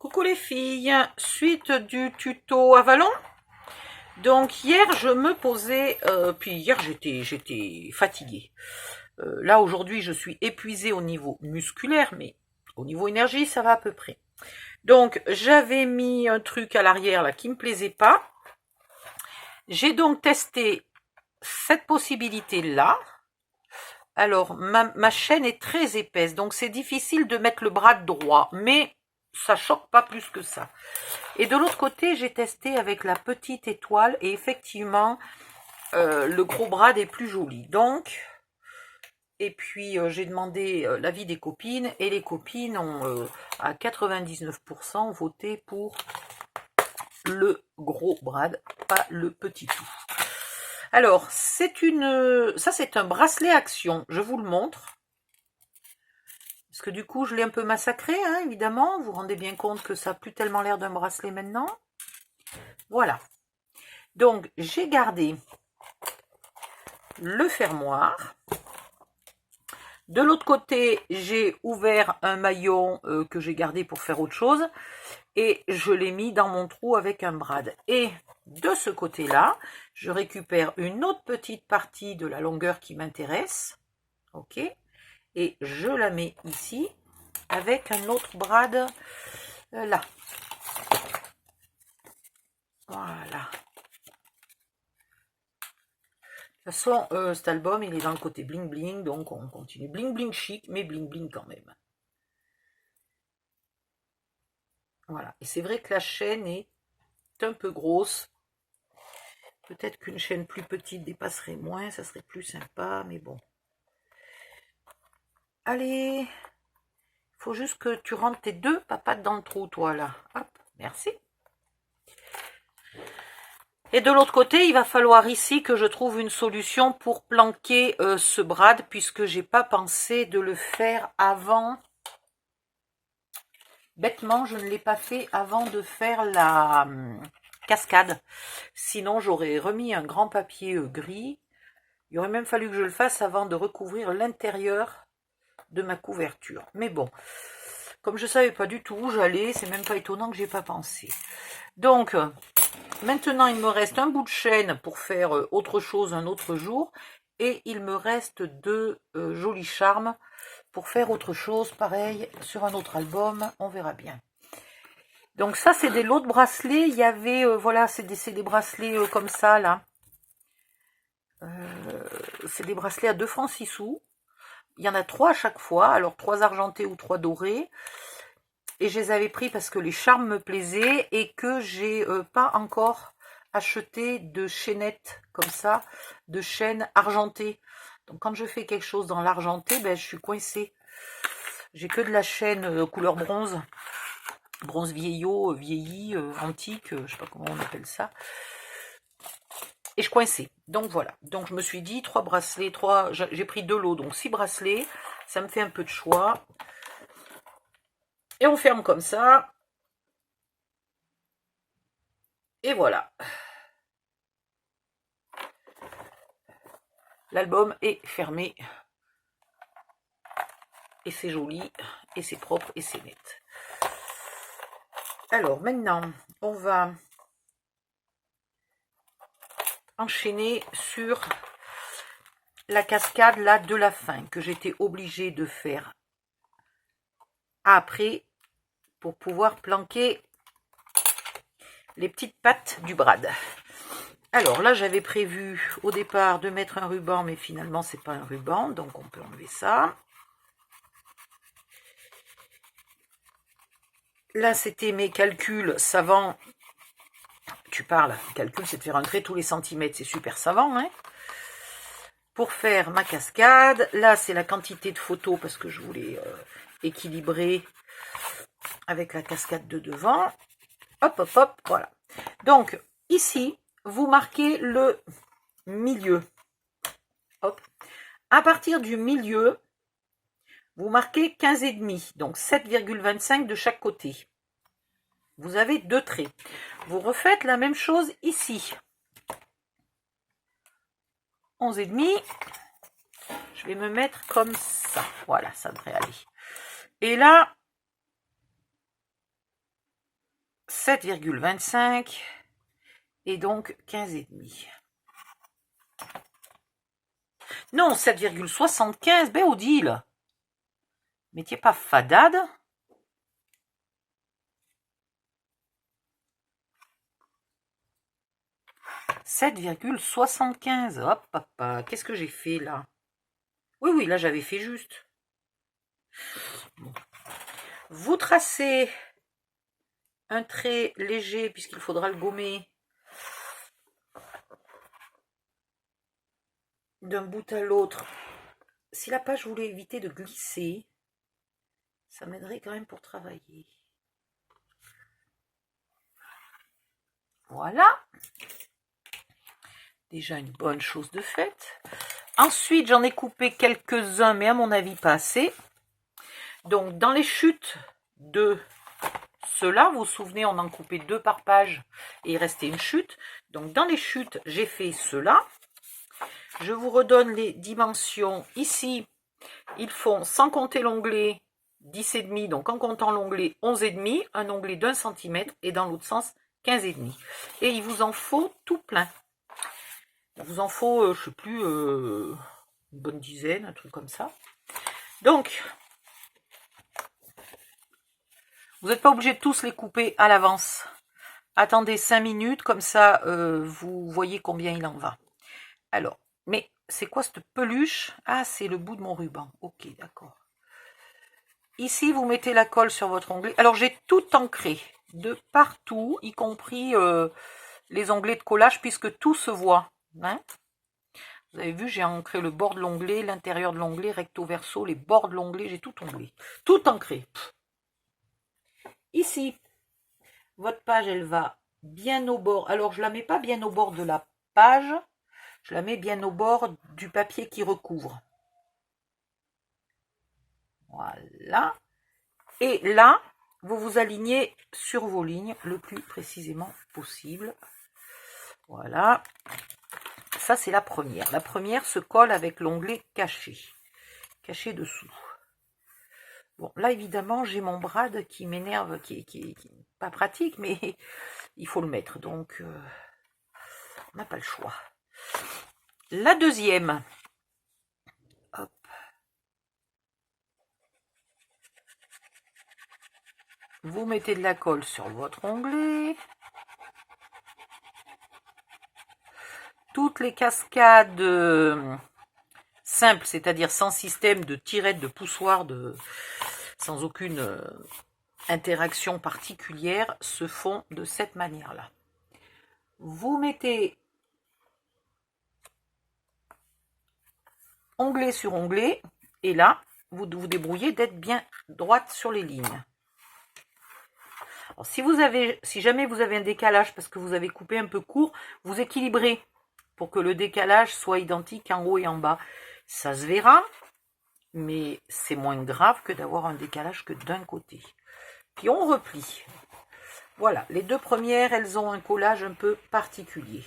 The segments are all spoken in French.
Coucou les filles, suite du tuto Avalon. Donc hier je me posais, puis hier j'étais fatiguée. Là aujourd'hui je suis épuisée au niveau musculaire, mais au niveau énergie ça va à peu près. Donc j'avais mis un truc à l'arrière là qui me plaisait pas. J'ai donc testé cette possibilité là. Alors ma chaîne est très épaisse, donc c'est difficile de mettre le bras droit, mais ça choque pas plus que ça. Et de l'autre côté, j'ai testé avec la petite étoile et effectivement, le gros brad est plus joli. Donc, et puis j'ai demandé l'avis des copines et les copines ont à 99% voté pour le gros brad, pas le petit tout. Alors, ça c'est un bracelet action, je vous le montre. Parce que du coup, je l'ai un peu massacré, hein, évidemment. Vous vous rendez bien compte que ça n'a plus tellement l'air d'un bracelet maintenant. Voilà. Donc, j'ai gardé le fermoir. De l'autre côté, j'ai ouvert un maillon que j'ai gardé pour faire autre chose. Et je l'ai mis dans mon trou avec un brad. Et de ce côté-là, je récupère une autre petite partie de la longueur qui m'intéresse. Ok. Et je la mets ici avec un autre brad là. Voilà. De toute façon, cet album, il est dans le côté bling bling, donc on continue. Bling bling chic, mais bling bling quand même. Voilà. Et c'est vrai que la chaîne est un peu grosse. Peut-être qu'une chaîne plus petite dépasserait moins, ça serait plus sympa, mais bon. Allez, il faut juste que tu rentres tes deux papates dans le trou, toi, là. Hop, merci. Et de l'autre côté, il va falloir ici que je trouve une solution pour planquer ce brad, puisque j'ai pas pensé de le faire avant. Bêtement, je ne l'ai pas fait avant de faire la cascade. Sinon, j'aurais remis un grand papier gris. Il aurait même fallu que je le fasse avant de recouvrir l'intérieur de ma couverture. Mais bon, comme je ne savais pas du tout où j'allais, c'est même pas étonnant que j'ai pas pensé. Donc, maintenant, il me reste un bout de chaîne pour faire autre chose un autre jour. Et il me reste deux jolis charmes pour faire autre chose, pareil, sur un autre album, on verra bien. Donc ça, c'est des lots de bracelets, il y avait, voilà, c'est des bracelets comme ça, là. C'est des bracelets à 2 francs 6 sous. Il y en a 3 à chaque fois, alors 3 argentés ou 3 dorés. Et je les avais pris parce que les charmes me plaisaient et que j'ai pas encore acheté de chaînettes comme ça, de chaînes argentées. Donc quand je fais quelque chose dans l'argenté, ben, je suis coincée. J'ai que de la chaîne couleur bronze. Bronze vieillot, vieilli, antique, je sais pas comment on appelle ça. Et je coinçais. Donc voilà. Donc je me suis dit, 3 bracelets, j'ai pris 2 lots, donc 6 bracelets. Ça me fait un peu de choix. Et on ferme comme ça. Et voilà. L'album est fermé. Et c'est joli, et c'est propre, et c'est net. Alors maintenant, on va enchaîner sur la cascade là de la fin que j'étais obligée de faire après pour pouvoir planquer les petites pattes du brad. Alors là, j'avais prévu au départ de mettre un ruban, mais finalement c'est pas un ruban, donc on peut enlever ça. Là, c'était mes calculs savants. Tu parles, calcul, c'est de faire un trait tous les centimètres, c'est super savant, hein. Pour faire ma cascade, là, c'est la quantité de photos parce que je voulais équilibrer avec la cascade de devant. Hop, hop, hop, voilà. Donc, ici, vous marquez le milieu. Hop. À partir du milieu, vous marquez 15,5, donc 7,25 de chaque côté. Vous avez 2 traits. Vous refaites la même chose ici. 11,5. Je vais me mettre comme ça. Voilà, ça devrait aller. Et là, 7,25 et donc 15,5. Non, 7,75, ben Odile. Mais t'es pas fadade? « 7,75. Hop, papa. Qu'est-ce que j'ai fait là? Oui, là j'avais fait juste. Bon. Vous tracez un trait léger puisqu'il faudra le gommer d'un bout à l'autre. Si la page voulait éviter de glisser, ça m'aiderait quand même pour travailler. Voilà. Déjà une bonne chose de faite. Ensuite, j'en ai coupé quelques-uns, mais à mon avis pas assez. Donc, dans les chutes de ceux-là, vous vous souvenez, on en coupait 2 par page et il restait une chute. Donc, dans les chutes, j'ai fait ceux-là. Je vous redonne les dimensions. Ici, ils font, sans compter l'onglet, 10,5. Donc, en comptant l'onglet, 11,5. Un onglet d'1 cm et dans l'autre sens, 15,5. Et il vous en faut tout plein. Il vous en faut, je sais plus, une bonne dizaine, un truc comme ça. Donc, vous n'êtes pas obligé de tous les couper à l'avance. Attendez 5 minutes, comme ça, vous voyez combien il en va. Alors, mais c'est quoi cette peluche? Ah, c'est le bout de mon ruban. Ok, d'accord. Ici, vous mettez la colle sur votre onglet. Alors, j'ai tout ancré de partout, y compris les onglets de collage, puisque tout se voit. Hein? Vous avez vu, j'ai ancré le bord de l'onglet, l'intérieur de l'onglet, recto verso, les bords de l'onglet, j'ai tout onglet. Tout ancré. Ici, votre page, elle va bien au bord. Alors, je ne la mets pas bien au bord de la page, je la mets bien au bord du papier qui recouvre. Voilà. Et là, vous vous alignez sur vos lignes le plus précisément possible. Voilà. Ça, c'est la première. La première se colle avec l'onglet caché. Caché dessous. Bon, là, évidemment, j'ai mon brad qui m'énerve, qui est pas pratique, mais il faut le mettre. Donc, on n'a pas le choix. La deuxième. Hop. Vous mettez de la colle sur votre onglet. Toutes les cascades simples, c'est-à-dire sans système de tirette, de poussoir, sans aucune interaction particulière, se font de cette manière-là. Vous mettez onglet sur onglet, et là, vous vous débrouillez d'être bien droite sur les lignes. Alors, si jamais vous avez un décalage parce que vous avez coupé un peu court, vous équilibrez pour que le décalage soit identique en haut et en bas. Ça se verra, mais c'est moins grave que d'avoir un décalage que d'un côté. Puis on replie. Voilà, les deux premières, elles ont un collage un peu particulier.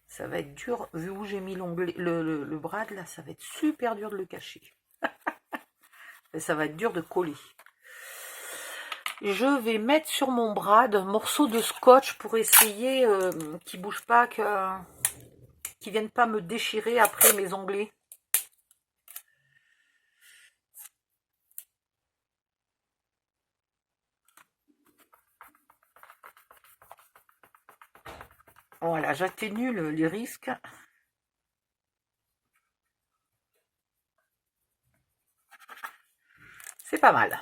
Ça va être dur, vu où j'ai mis l'onglet, le brad, là, ça va être super dur de le cacher. Et ça va être dur de coller. Je vais mettre sur mon brad un morceau de scotch pour essayer qu'il ne bouge pas, qu'il ne vienne pas me déchirer après mes onglets. Voilà, j'atténue les risques. C'est pas mal.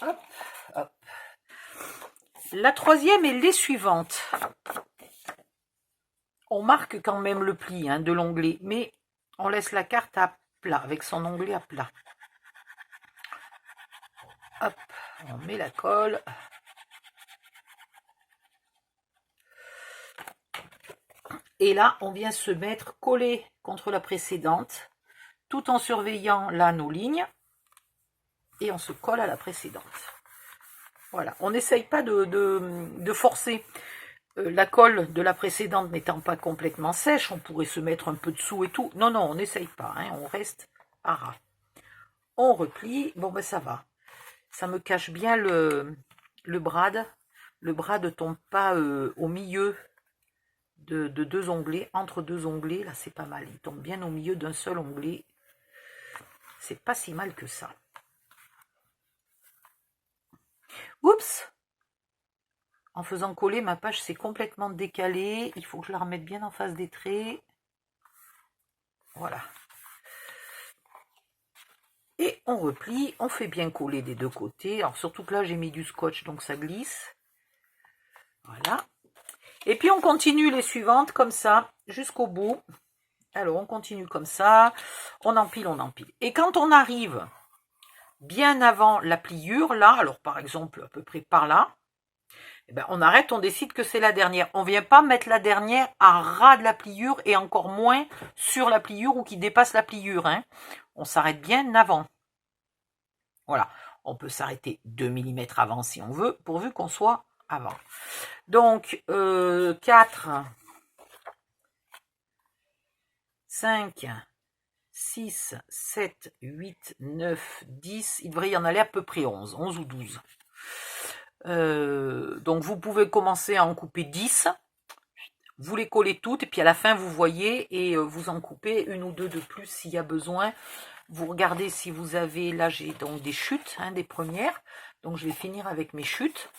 Hop, hop. La troisième est les suivantes. On marque quand même le pli de l'onglet, mais on laisse la carte à plat, avec son onglet à plat. Hop, on met la colle. Et là, on vient se mettre collé contre la précédente, tout en surveillant là nos lignes. Et on se colle à la précédente. Voilà, on n'essaye pas de forcer. La colle de la précédente n'étant pas complètement sèche, on pourrait se mettre un peu dessous et tout. Non, on n'essaye pas, on reste à ras. On replie, bon ben ça va. Ça me cache bien le brad. Le brad ne tombe pas au milieu de deux onglets, entre deux onglets, là c'est pas mal. Il tombe bien au milieu d'un seul onglet. C'est pas si mal que ça. Oups! En faisant coller, ma page s'est complètement décalée. Il faut que je la remette bien en face des traits. Voilà. Et on replie, on fait bien coller des deux côtés. Alors surtout que là, j'ai mis du scotch, donc ça glisse. Voilà. Et puis on continue les suivantes comme ça, jusqu'au bout. Alors on continue comme ça, on empile, on empile. Et quand on arrive bien avant la pliure, là, alors par exemple à peu près par là, eh ben, on arrête, on décide que c'est la dernière. On ne vient pas mettre la dernière à ras de la pliure et encore moins sur la pliure ou qui dépasse la pliure. Hein. On s'arrête bien avant. Voilà, on peut s'arrêter 2 mm avant si on veut, pourvu qu'on soit avant. Donc, 4, 5, 6, 7, 8, 9, 10, il devrait y en aller à peu près 11 ou 12. Donc vous pouvez commencer à en couper 10, vous les collez toutes, et puis à la fin vous voyez, et vous en coupez une ou deux de plus s'il y a besoin. Vous regardez si vous avez, là j'ai donc des chutes, hein, des premières, donc je vais finir avec mes chutes.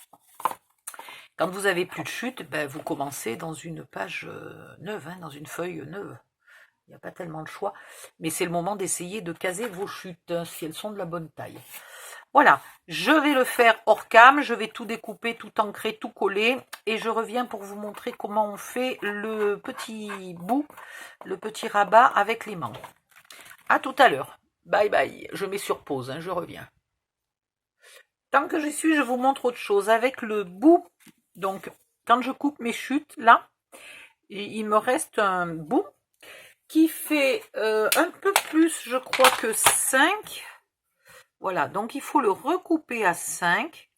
Quand vous avez plus de chutes, ben, vous commencez dans une page neuve, hein, dans une feuille neuve. Il n'y a pas tellement de choix, mais c'est le moment d'essayer de caser vos chutes, hein, si elles sont de la bonne taille. Voilà, je vais le faire hors cam, je vais tout découper, tout ancrer, tout coller, et je reviens pour vous montrer comment on fait le petit bout, le petit rabat avec les manches. À tout à l'heure, bye bye, je mets sur pause, hein, je reviens. Tant que j'y suis, je vous montre autre chose, avec le bout, donc quand je coupe mes chutes, là, il me reste un bout qui fait un peu plus, je crois que 5. Voilà, donc il faut le recouper à 5.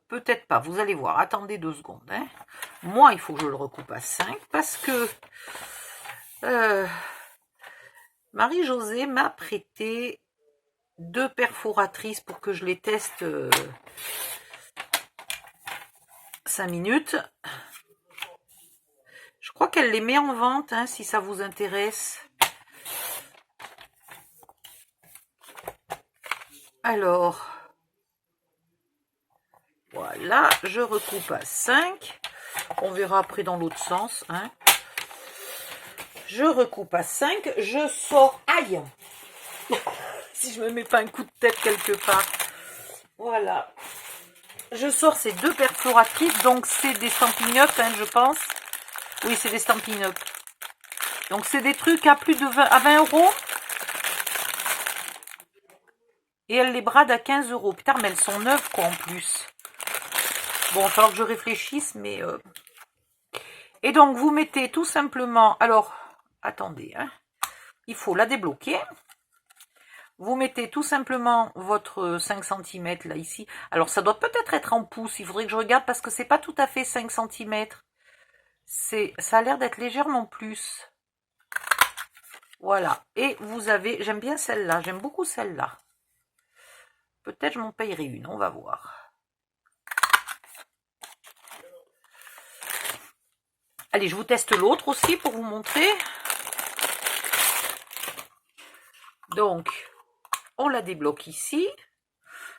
Peut-être pas, vous allez voir, attendez 2 secondes. Hein. Moi, il faut que je le recoupe à 5 parce que Marie-Josée m'a prêté 2 perforatrices pour que je les teste 5 minutes. Je crois qu'elle les met en vente, hein, si ça vous intéresse. Alors, voilà, je recoupe à 5. On verra après dans l'autre sens. Hein. Je recoupe à 5. Je sors. Aïe! Si je me mets pas un coup de tête quelque part. Voilà. Je sors ces 2 perforatrices. Donc, c'est des Stampin' Up, hein, je pense. Oui, c'est des Stampin' Up. Donc, c'est des trucs à plus de 20 €. Et elle les brade à 15 €. Putain, mais elles sont neuves, quoi, en plus. Bon, il va falloir que je réfléchisse, mais... Et donc, vous mettez tout simplement... Alors, attendez, hein. Il faut la débloquer. Vous mettez tout simplement votre 5 cm, là, ici. Alors, ça doit peut-être être en pouces. Il faudrait que je regarde, parce que c'est pas tout à fait 5 cm. Ça a l'air d'être légèrement plus. Voilà. Et vous avez... J'aime bien celle-là. J'aime beaucoup celle-là. Peut-être je m'en payerai une, on va voir. Allez, je vous teste l'autre aussi pour vous montrer. Donc, on la débloque ici.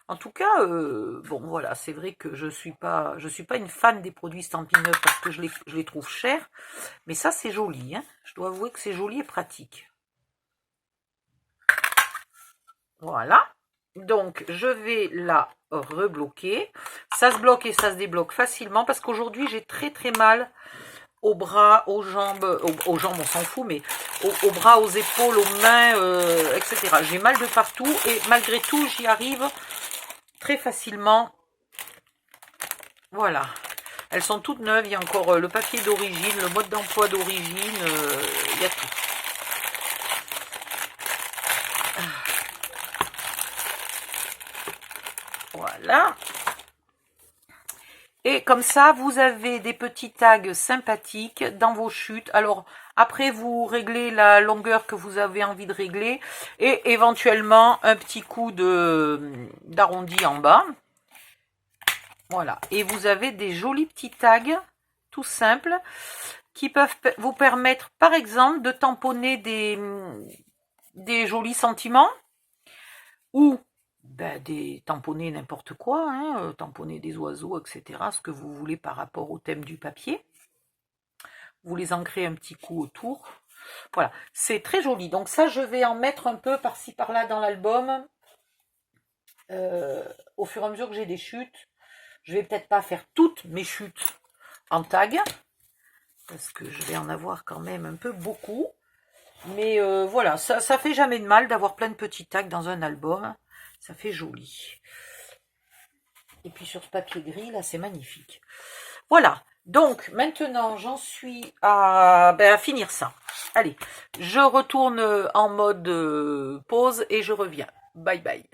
En tout cas, bon voilà, c'est vrai que je suis pas une fan des produits Stampin' Up parce que je les trouve chers. Mais ça, c'est joli. Hein. Je dois avouer que c'est joli et pratique. Voilà. Donc, je vais la rebloquer. Ça se bloque et ça se débloque facilement parce qu'aujourd'hui, j'ai très très mal aux bras, aux jambes, on s'en fout, mais aux bras, aux épaules, aux mains, etc. J'ai mal de partout et malgré tout, j'y arrive très facilement. Voilà. Elles sont toutes neuves. Il y a encore le papier d'origine, le mode d'emploi d'origine, il y a tout. Voilà. Et comme ça, vous avez des petits tags sympathiques dans vos chutes. Alors, Après, vous réglez la longueur que vous avez envie de régler et éventuellement un petit coup d'arrondi en bas. Voilà. Et vous avez des jolis petits tags, tout simples, qui peuvent vous permettre, par exemple, de tamponner des jolis sentiments ou des tamponner n'importe quoi, hein, tamponner des oiseaux, etc. Ce que vous voulez par rapport au thème du papier. Vous les ancrez un petit coup autour. Voilà, c'est très joli. Donc ça, je vais en mettre un peu par-ci par-là dans l'album. Au fur et à mesure que j'ai des chutes. Je vais peut-être pas faire toutes mes chutes en tag. Parce que je vais en avoir quand même un peu beaucoup. Mais voilà, ça fait jamais de mal d'avoir plein de petits tags dans un album. Ça fait joli. Et puis sur ce papier gris, là, c'est magnifique. Voilà. Donc, maintenant, j'en suis à finir ça. Allez, je retourne en mode pause et je reviens. Bye bye.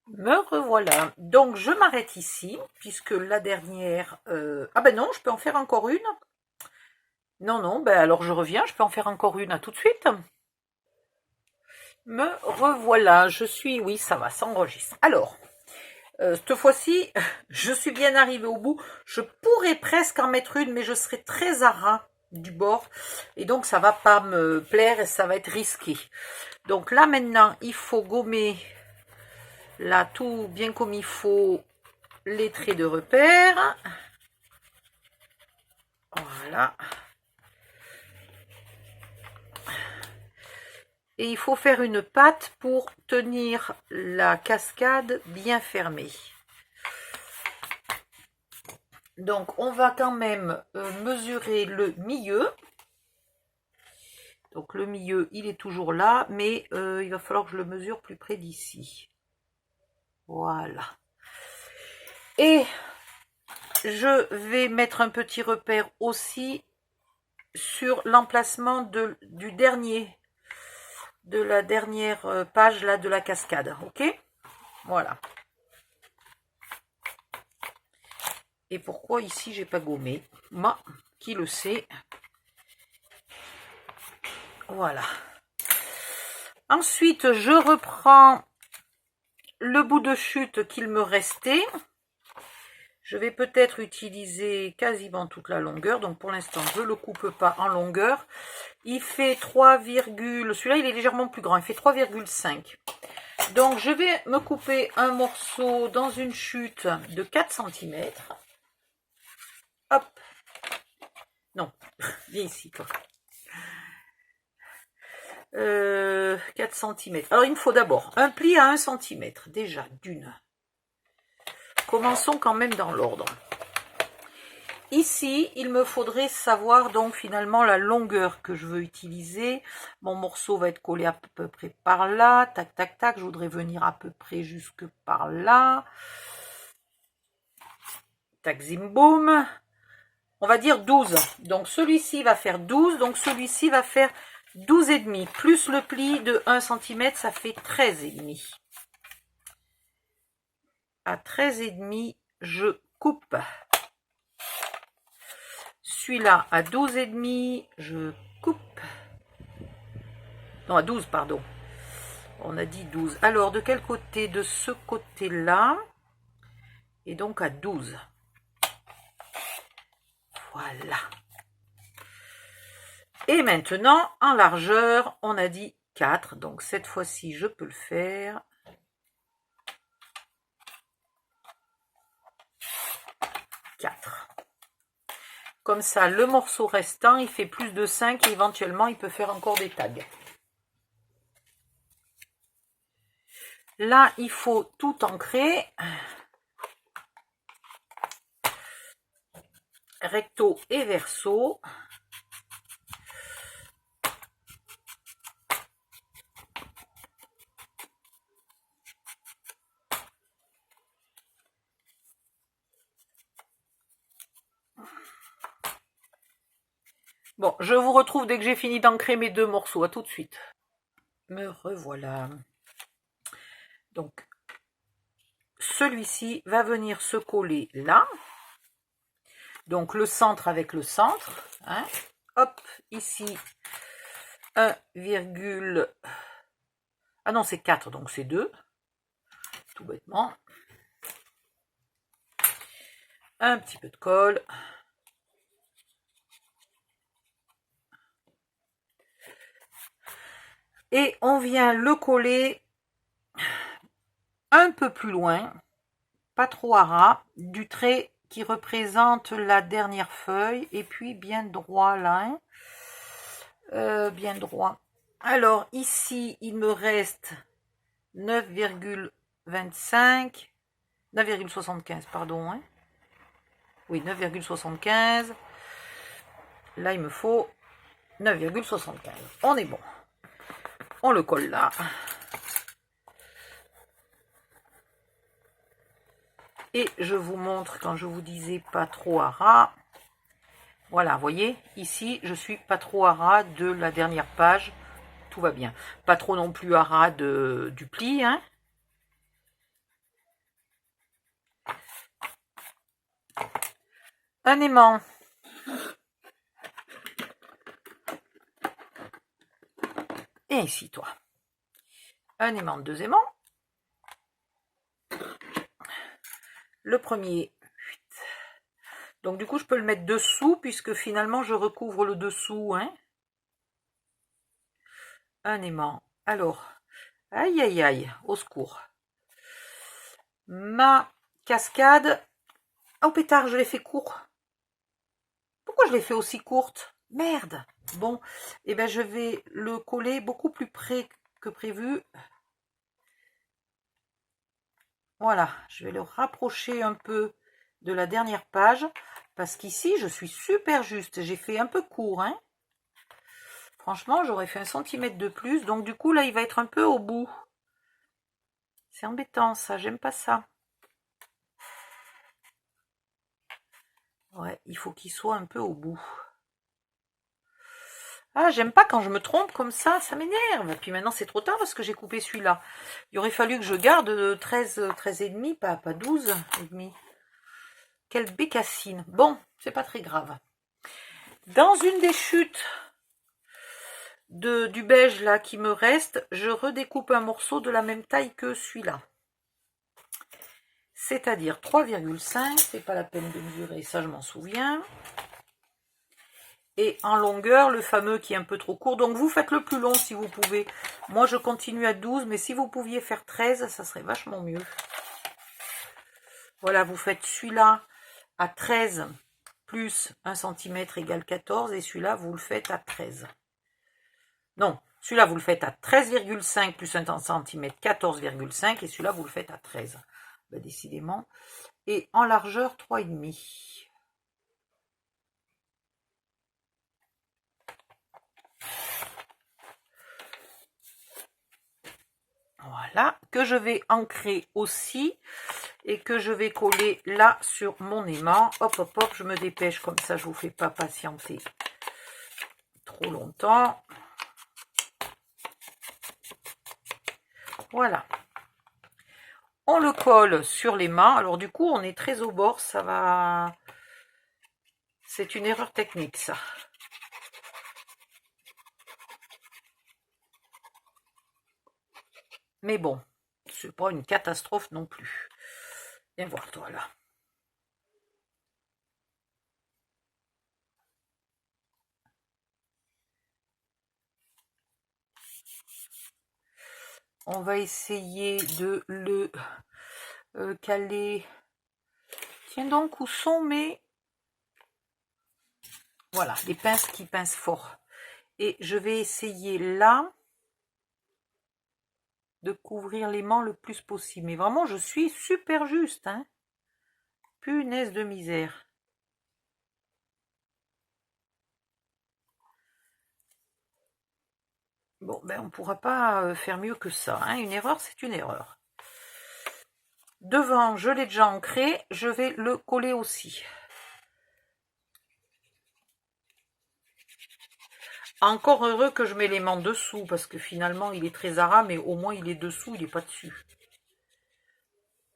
Me revoilà. Donc, je m'arrête ici, puisque la dernière... Ah ben non, je peux en faire encore une. Non, alors je reviens, je peux en faire encore une. À tout de suite. Me revoilà. Je suis... Oui, ça va, ça enregistre. Alors... cette fois-ci, je suis bien arrivée au bout. Je pourrais presque en mettre une, mais je serai très à ras du bord. Et donc, ça va pas me plaire et ça va être risqué. Donc là, maintenant, il faut gommer, là, tout bien comme il faut, les traits de repère. Voilà. Et il faut faire une patte pour tenir la cascade bien fermée. Donc, on va quand même mesurer le milieu. Donc, le milieu, il est toujours là, mais il va falloir que je le mesure plus près d'ici. Voilà. Et je vais mettre un petit repère aussi sur l'emplacement de la dernière page là de la cascade. Ok? Voilà. Et pourquoi ici j'ai pas gommé? Moi, qui le sait? Voilà. Ensuite, je reprends le bout de chute qu'il me restait. Je vais peut-être utiliser quasiment toute la longueur. Donc pour l'instant, je ne le coupe pas en longueur. Il fait 3, celui-là il est légèrement plus grand. Il fait 3,5. Donc je vais me couper un morceau dans une chute de 4 cm. Hop. Non, viens ici toi. 4 cm. Alors il me faut d'abord un pli à 1 cm. Déjà, d'une. Commençons quand même dans l'ordre. Ici, il me faudrait savoir donc finalement la longueur que je veux utiliser. Mon morceau va être collé à peu près par là. Tac, tac, tac. Je voudrais venir à peu près jusque par là. Tac, zim, boum. On va dire 12. Donc celui-ci va faire 12. Donc celui-ci va faire 12,5. Plus le pli de 1 cm, ça fait 13,5. À 13,5, je coupe. Celui-là à 12,5, je coupe. Non, à 12, pardon. On a dit 12. Alors, de quel côté? De ce côté-là. Et donc à 12. Voilà. Et maintenant, en largeur, on a dit 4. Donc, cette fois-ci, je peux le faire. 4. Comme ça, le morceau restant, il fait plus de 5 et éventuellement, il peut faire encore des tags. Là, il faut tout ancrer. Recto et verso. Bon, je vous retrouve dès que j'ai fini d'ancrer mes deux morceaux. À tout de suite. Me revoilà. Donc, celui-ci va venir se coller là. Donc, le centre avec le centre. Hein. hop, ici, 1, ah non, c'est 4, donc c'est 2, tout bêtement. Un petit peu de colle. Et on vient le coller un peu plus loin, pas trop à ras, du trait qui représente la dernière feuille, et puis bien droit là, hein. Bien droit. Alors ici, il me reste 9,25, 9,75, pardon, hein. Oui, 9,75. Là, il me faut 9,75. On est bon. On le colle là. Et je vous montre quand je vous disais pas trop à ras. Voilà, vous voyez, ici, je suis pas trop à ras de la dernière page. Tout va bien. Pas trop non plus à ras du pli, hein. Un aimant. Et ici, toi. Un aimant, deux aimants. Le premier. Donc, du coup, je peux le mettre dessous, puisque finalement, je recouvre le dessous, hein. Un aimant. Alors, aïe, aïe, aïe, au secours. Ma cascade. Oh, pétard, je l'ai fait court. Pourquoi je l'ai fait aussi courte? Merde. Bon, et ben je vais le coller beaucoup plus près que prévu. Voilà, je vais le rapprocher un peu de la dernière page, parce qu'ici, je suis super juste. J'ai fait un peu court, hein. Franchement, j'aurais fait 1 centimètre de plus, donc du coup, là, il va être un peu au bout. C'est embêtant, ça, j'aime pas ça. Ouais, il faut qu'il soit un peu au bout. Ah, j'aime pas quand je me trompe comme ça m'énerve. Puis maintenant, c'est trop tard parce que j'ai coupé celui-là. Il aurait fallu que je garde 13, 13 et demi, pas 12 et demi. Quelle bécassine. Bon, c'est pas très grave. Dans une des chutes du beige là qui me reste, je redécoupe un morceau de la même taille que celui-là. C'est-à-dire 3,5, c'est pas la peine de mesurer, ça je m'en souviens. Et en longueur, le fameux qui est un peu trop court. Donc vous faites le plus long si vous pouvez. Moi je continue à 12, mais si vous pouviez faire 13, ça serait vachement mieux. Voilà, vous faites celui-là à 13 plus 1 cm égale 14, et celui-là vous le faites à 13. Non, celui-là vous le faites à 13,5 plus 1 cm, 14,5, et celui-là vous le faites à 13. Ben, décidément. Et en largeur 3,5. Voilà, que je vais ancrer aussi et que je vais coller là sur mon aimant. Hop, hop, hop, je me dépêche, comme ça je vous fais pas patienter trop longtemps. Voilà. On le colle sur les mains. Alors du coup, on est très au bord, ça va... C'est une erreur technique, ça. Mais bon, c'est pas une catastrophe non plus. Viens voir toi là. On va essayer de le caler. Tiens donc, où sont mes... Voilà, les pinces qui pincent fort. Et je vais essayer là de couvrir l'aimant le plus possible. Mais vraiment, je suis super juste, hein. Punaise de misère. Bon, ben on ne pourra pas faire mieux que ça, hein. Une erreur, c'est une erreur. Devant, je l'ai déjà ancré, je vais le coller aussi. Encore heureux que je mets l'aimant dessous, parce que finalement, il est très à ras, mais au moins, il est dessous, il n'est pas dessus.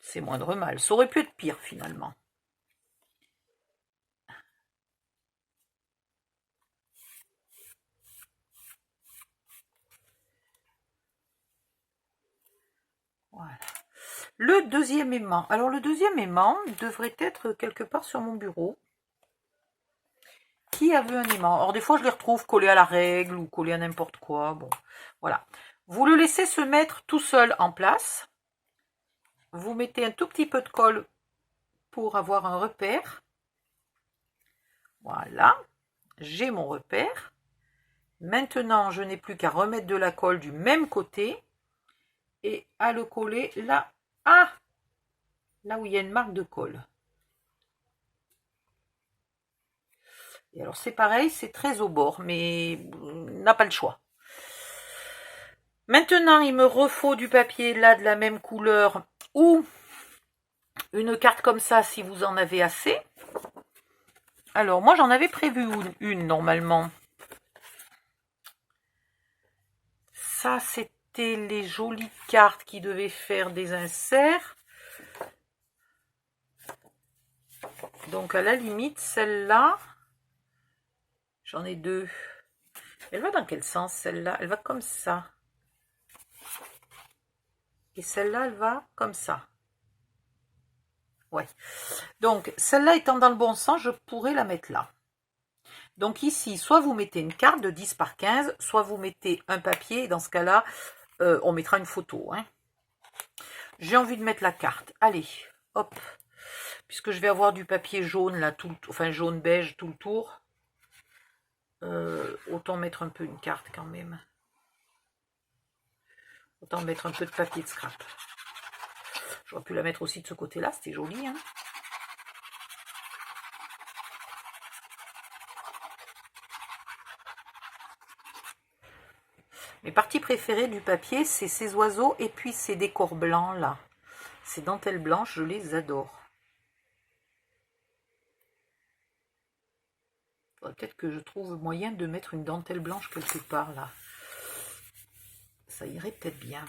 C'est moindre mal. Ça aurait pu être pire, finalement. Voilà. Le deuxième aimant. Alors, le deuxième aimant devrait être quelque part sur mon bureau. Qui a vu un aimant? Alors, des fois, je les retrouve collés à la règle ou collés à n'importe quoi. Bon, voilà. Vous le laissez se mettre tout seul en place. Vous mettez un tout petit peu de colle pour avoir un repère. Voilà. J'ai mon repère. Maintenant, je n'ai plus qu'à remettre de la colle du même côté et à le coller là. Ah! Là où il y a une marque de colle. Et alors, c'est pareil, c'est très au bord, mais on n'a pas le choix. Maintenant, il me refaut du papier là de la même couleur ou une carte comme ça si vous en avez assez. Alors, moi, j'en avais prévu une normalement. Ça, c'était les jolies cartes qui devaient faire des inserts. Donc, à la limite, celle-là, j'en ai deux. Elle va dans quel sens, celle-là? Elle va comme ça. Et celle-là, elle va comme ça. Ouais. Donc, celle-là étant dans le bon sens, je pourrais la mettre là. Donc ici, soit vous mettez une carte de 10 par 15, soit vous mettez un papier. Dans ce cas-là, on mettra une photo. Hein. J'ai envie de mettre la carte. Allez, hop. Puisque je vais avoir du papier jaune, là, enfin jaune beige tout le tour. Autant mettre un peu une carte quand même. Autant mettre un peu de papier de scrap. J'aurais pu la mettre aussi de ce côté-là, c'était joli. Hein. Mes parties préférées du papier, c'est ces oiseaux et puis ces décors blancs là. Ces dentelles blanches, je les adore. Peut-être que je trouve moyen de mettre une dentelle blanche quelque part là. Ça irait peut-être bien.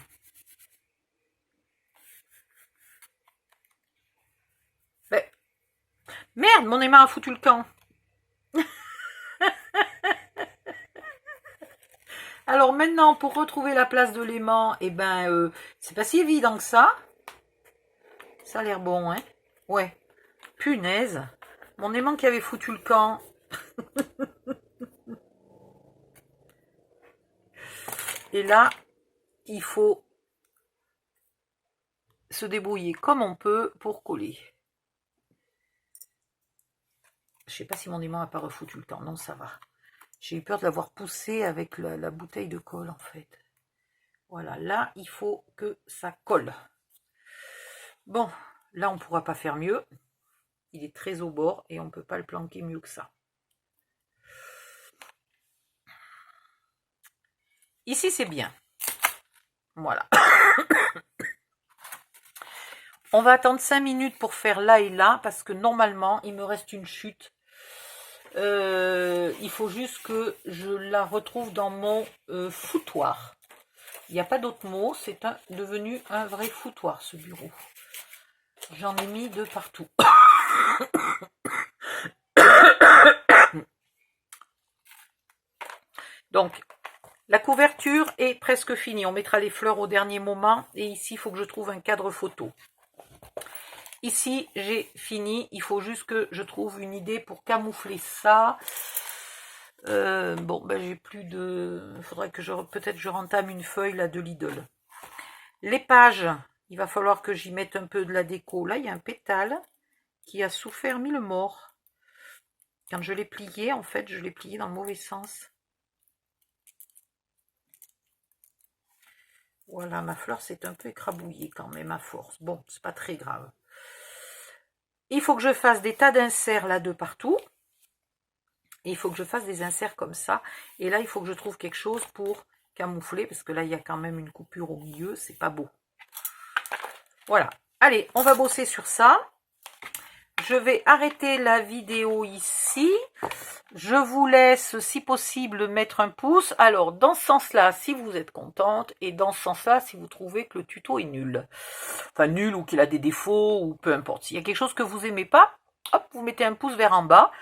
Ben, merde, mon aimant a foutu le camp. Alors maintenant, pour retrouver la place de l'aimant, eh ben, c'est pas si évident que ça. Ça a l'air bon, hein? Ouais. Punaise. Mon aimant qui avait foutu le camp. Et là, il faut se débrouiller comme on peut pour coller. Je sais pas si mon aimant n'a pas refoutu le camp. Non, ça va. J'ai eu peur de l'avoir poussé avec la bouteille de colle, en fait. Voilà, là, il faut que ça colle. Bon, là, on ne pourra pas faire mieux. Il est très au bord et on ne peut pas le planquer mieux que ça. Ici, c'est bien. Voilà. On va attendre 5 minutes pour faire là et là, parce que normalement, il me reste une chute. Il faut juste que je la retrouve dans mon foutoir. Il n'y a pas d'autre mot, c'est devenu un vrai foutoir, ce bureau. J'en ai mis de partout. Donc, la couverture est presque finie. On mettra les fleurs au dernier moment. Et ici, il faut que je trouve un cadre photo. Ici, j'ai fini. Il faut juste que je trouve une idée pour camoufler ça. Bon, ben j'ai plus de... Il faudrait que peut-être je rentame une feuille là de Lidl. Les pages, il va falloir que j'y mette un peu de la déco. Là, il y a un pétale qui a souffert mille morts. Quand je l'ai plié, en fait, je l'ai plié dans le mauvais sens. Voilà, ma fleur s'est un peu écrabouillée quand même à force. Bon, c'est pas très grave. Il faut que je fasse des tas d'inserts là de partout. Et il faut que je fasse des inserts comme ça. Et là, il faut que je trouve quelque chose pour camoufler. Parce que là, il y a quand même une coupure au milieu. C'est pas beau. Voilà. Allez, on va bosser sur ça. Je vais arrêter la vidéo ici. Je vous laisse, si possible, mettre un pouce. Alors, dans ce sens-là, si vous êtes contente. Et dans ce sens-là, si vous trouvez que le tuto est nul. Enfin, nul ou qu'il a des défauts ou peu importe. S'il y a quelque chose que vous n'aimez pas, hop, vous mettez un pouce vers en bas.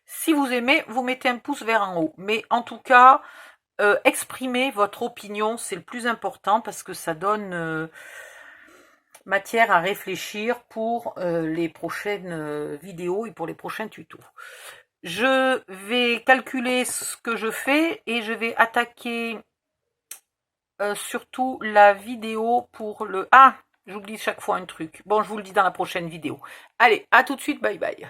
Si vous aimez, vous mettez un pouce vers en haut. Mais en tout cas, exprimez votre opinion. C'est le plus important parce que ça donne... matière à réfléchir pour les prochaines vidéos et pour les prochains tutos. Je vais calculer ce que je fais et je vais attaquer surtout la vidéo pour le... Ah, j'oublie chaque fois un truc. Bon, je vous le dis dans la prochaine vidéo. Allez, à tout de suite, bye bye.